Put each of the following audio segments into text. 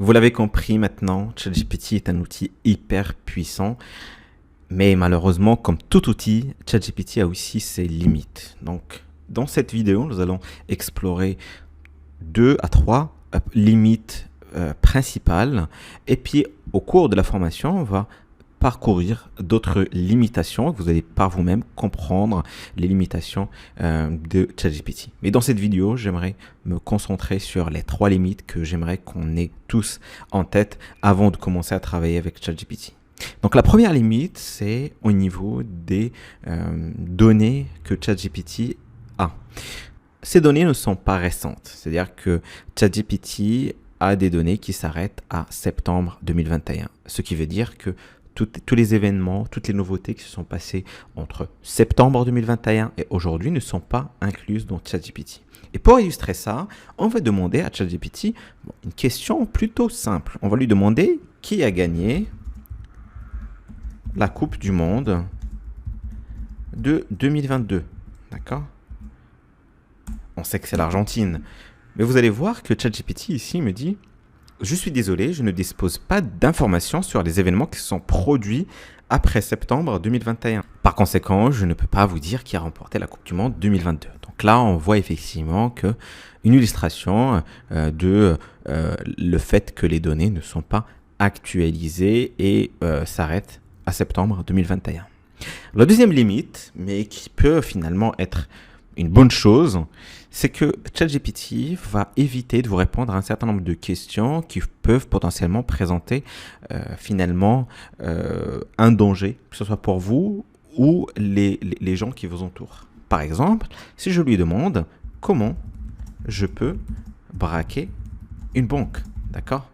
Vous l'avez compris maintenant, ChatGPT est un outil hyper puissant, mais malheureusement, comme tout outil, ChatGPT a aussi ses limites. Donc, dans cette vidéo, nous allons explorer 2 à 3 limites principales, et puis au cours de la formation, on va parcourir d'autres limitations. Vous allez par vous-même comprendre les limitations de ChatGPT. Mais dans cette vidéo, j'aimerais me concentrer sur les 3 limites que j'aimerais qu'on ait tous en tête avant de commencer à travailler avec ChatGPT. Donc la première limite, c'est au niveau des données que ChatGPT a. Ces données ne sont pas récentes, c'est-à-dire que ChatGPT a des données qui s'arrêtent à septembre 2021, ce qui veut dire que tous les événements, toutes les nouveautés qui se sont passées entre septembre 2021 et aujourd'hui ne sont pas incluses dans ChatGPT. Et pour illustrer ça, on va demander à ChatGPT une question plutôt simple. On va lui demander qui a gagné la Coupe du Monde de 2022. D'accord ? On sait que c'est l'Argentine. Mais vous allez voir que ChatGPT ici me dit « Je suis désolé, je ne dispose pas d'informations sur les événements qui se sont produits après septembre 2021. Par conséquent, je ne peux pas vous dire qui a remporté la Coupe du Monde 2022. » Donc là, on voit effectivement une illustration de le fait que les données ne sont pas actualisées et s'arrêtent à septembre 2021. La deuxième limite, mais qui peut finalement être une bonne chose, c'est que ChatGPT va éviter de vous répondre à un certain nombre de questions qui peuvent potentiellement présenter finalement un danger, que ce soit pour vous ou les gens qui vous entourent. Par exemple, si je lui demande comment je peux braquer une banque, d'accord ?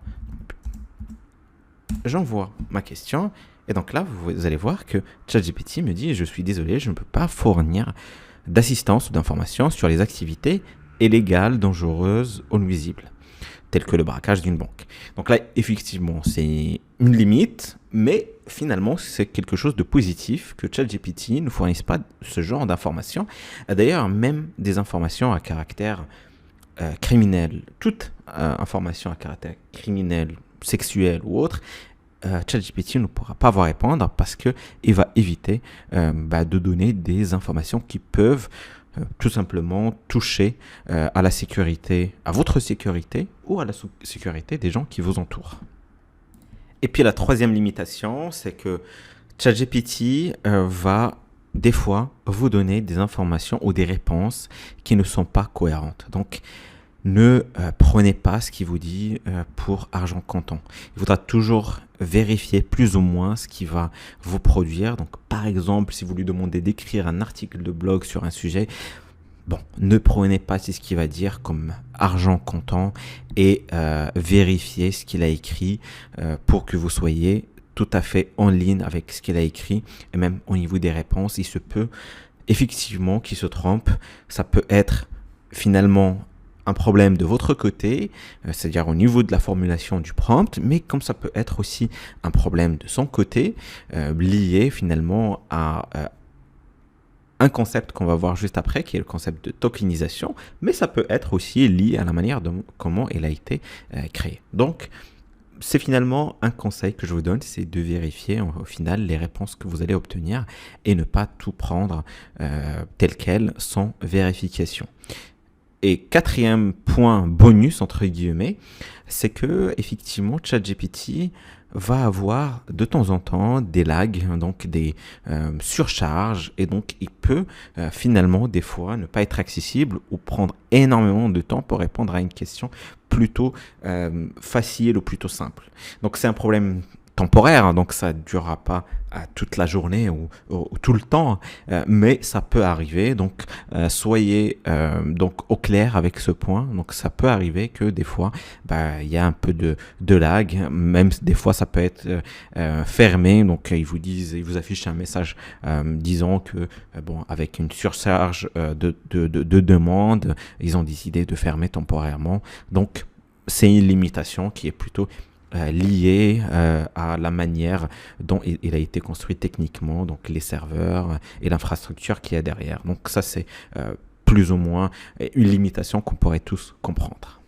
J'envoie ma question et donc là, vous allez voir que ChatGPT me dit « Je suis désolé, je ne peux pas fournir d'assistance ou d'informations sur les activités illégales, dangereuses ou nuisibles, telles que le braquage d'une banque. » Donc là, effectivement, c'est une limite, mais finalement, c'est quelque chose de positif que ChatGPT ne fournisse pas ce genre d'informations. D'ailleurs, même des informations à caractère criminel, toute information à caractère criminel, sexuel ou autre, ChatGPT ne pourra pas vous répondre parce qu'il va éviter de donner des informations qui peuvent tout simplement toucher à la sécurité, à votre sécurité ou à la sécurité des gens qui vous entourent. Et puis la troisième limitation, c'est que ChatGPT va des fois vous donner des informations ou des réponses qui ne sont pas cohérentes. Donc, ne prenez pas ce qu'il vous dit pour argent comptant. Il faudra toujours vérifier plus ou moins ce qu'il va vous produire. Donc, par exemple, si vous lui demandez d'écrire un article de blog sur un sujet, ne prenez pas ce qu'il va dire comme argent comptant et vérifiez ce qu'il a écrit pour que vous soyez tout à fait en ligne avec ce qu'il a écrit. Et même au niveau des réponses, il se peut effectivement qu'il se trompe. Ça peut être finalement un problème de votre côté, c'est-à-dire au niveau de la formulation du prompt, mais comme ça peut être aussi un problème de son côté, lié finalement à un concept qu'on va voir juste après, qui est le concept de tokenisation, mais ça peut être aussi lié à la manière dont comment il a été créé. Donc, c'est finalement un conseil que je vous donne, c'est de vérifier au final les réponses que vous allez obtenir et ne pas tout prendre tel quel sans vérification. Et quatrième point bonus, entre guillemets, c'est que effectivement ChatGPT va avoir de temps en temps des lags, donc des surcharges, et donc il peut finalement des fois ne pas être accessible ou prendre énormément de temps pour répondre à une question plutôt facile ou plutôt simple. Donc c'est un problème temporaire, donc ça ne durera pas toute la journée ou tout le temps, mais ça peut arriver, donc soyez donc au clair avec ce point. Donc ça peut arriver que des fois il y a un peu de lag, même des fois ça peut être fermé, donc ils vous affichent un message disant que avec une surcharge de demandes, ils ont décidé de fermer temporairement. Donc c'est une limitation qui est plutôt lié à la manière dont il a été construit techniquement, donc les serveurs et l'infrastructure qu'il y a derrière. Donc ça, c'est plus ou moins une limitation qu'on pourrait tous comprendre.